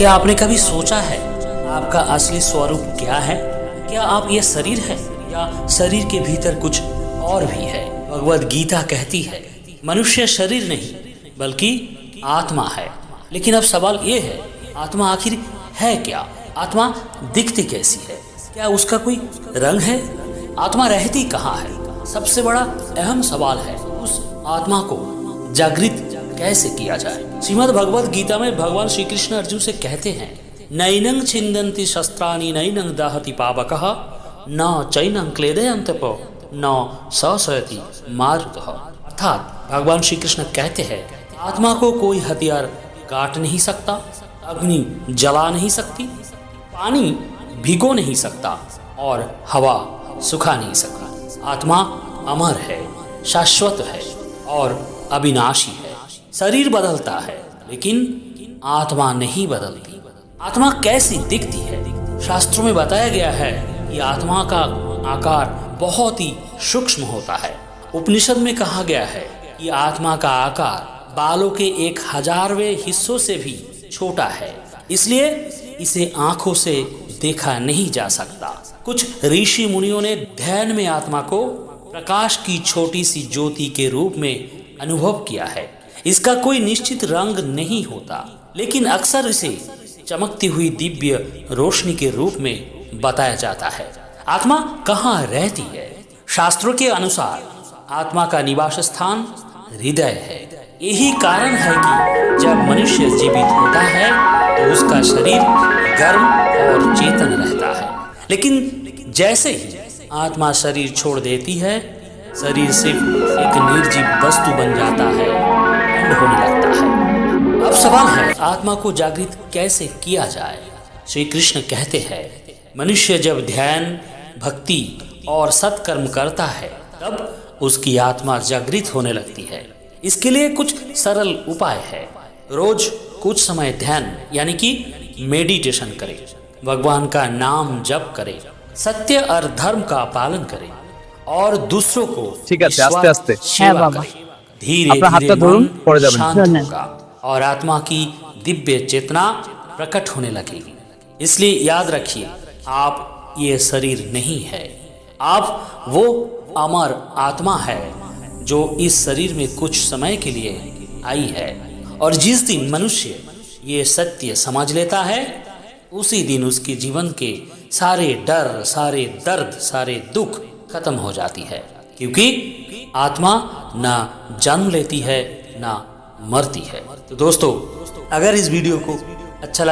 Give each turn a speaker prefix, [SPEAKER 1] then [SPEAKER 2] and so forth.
[SPEAKER 1] क्या आपने कभी सोचा है आपका असली स्वरूप क्या है? क्या आप ये शरीर है या शरीर के भीतर कुछ और भी है? भगवद गीता कहती है मनुष्य शरीर नहीं बल्कि आत्मा है। लेकिन अब सवाल ये है, आत्मा आखिर है क्या? आत्मा दिखती कैसी है? क्या उसका कोई रंग है? आत्मा रहती कहाँ है? सबसे बड़ा अहम सवाल है, उस आत्मा को जागृत कैसे किया जाए? श्रीमद् भगवद गीता में भगवान श्री कृष्ण अर्जुन से कहते हैं, नैनं छिन्दन्ति शस्त्राणि नैनं दाहति पावकः न चैनं क्लेदयन्त्यपो न शशयति मारुतः। अर्थात भगवान श्री कृष्ण कहते हैं, आत्मा को कोई हथियार काट नहीं सकता, अग्नि जला नहीं सकती, पानी भिगो नहीं सकता और हवा सुखा नहीं सकती। आत्मा अमर है, शाश्वत है और अविनाशी है। शरीर बदलता है लेकिन आत्मा नहीं बदलती। आत्मा कैसी दिखती है? शास्त्रों में बताया गया है कि आत्मा का आकार बहुत ही सूक्ष्म होता है। उपनिषद में कहा गया है कि आत्मा का आकार बालों के 1000वें हिस्सों से भी छोटा है, इसलिए इसे आंखों से देखा नहीं जा सकता। कुछ ऋषि मुनियों ने ध्यान में आत्मा को प्रकाश की छोटी सी ज्योति के रूप में अनुभव किया है। इसका कोई निश्चित रंग नहीं होता, लेकिन अक्सर इसे चमकती हुई दिव्य रोशनी के रूप में बताया जाता है। आत्मा कहाँ रहती है? शास्त्रों के अनुसार आत्मा का निवास स्थान हृदय है। यही कारण है कि जब मनुष्य जीवित होता है तो उसका शरीर गर्म और चेतन रहता है, लेकिन जैसे ही आत्मा शरीर छोड़ देती है, शरीर सिर्फ एक निर्जीव वस्तु बन जाता है, ठंड होने लगता है। अब सवाल है, आत्मा को जागृत कैसे किया जाए? श्री कृष्ण कहते हैं, मनुष्य जब ध्यान, भक्ति और सत्कर्म करता है तब उसकी आत्मा जागृत होने लगती है। इसके लिए कुछ सरल उपाय है। रोज कुछ समय ध्यान यानी कि मेडिटेशन करें, भगवान का नाम जप करें, सत्य और धर्म का पालन करें और दूसरों को
[SPEAKER 2] ठीक है, आस्ते आस्ते
[SPEAKER 1] सेवा करें। धीरे धीरे मन शांत होगा और आत्मा की दिव्य चेतना प्रकट होने लगेगी। इसलिए याद रखिए, आप ये शरीर नहीं है, आप वो अमर आत्मा है जो इस शरीर में कुछ समय के लिए आई है। और जिस दिन मनुष्य ये सत्य समझ लेता है, उसी दिन उसके जीवन के सारे डर, सारे दर्द, सारे दुख खत्म हो जाती है, क्योंकि आत्मा ना जन्म लेती है ना मरती है। तो दोस्तों, अगर इस वीडियो को अच्छा लगता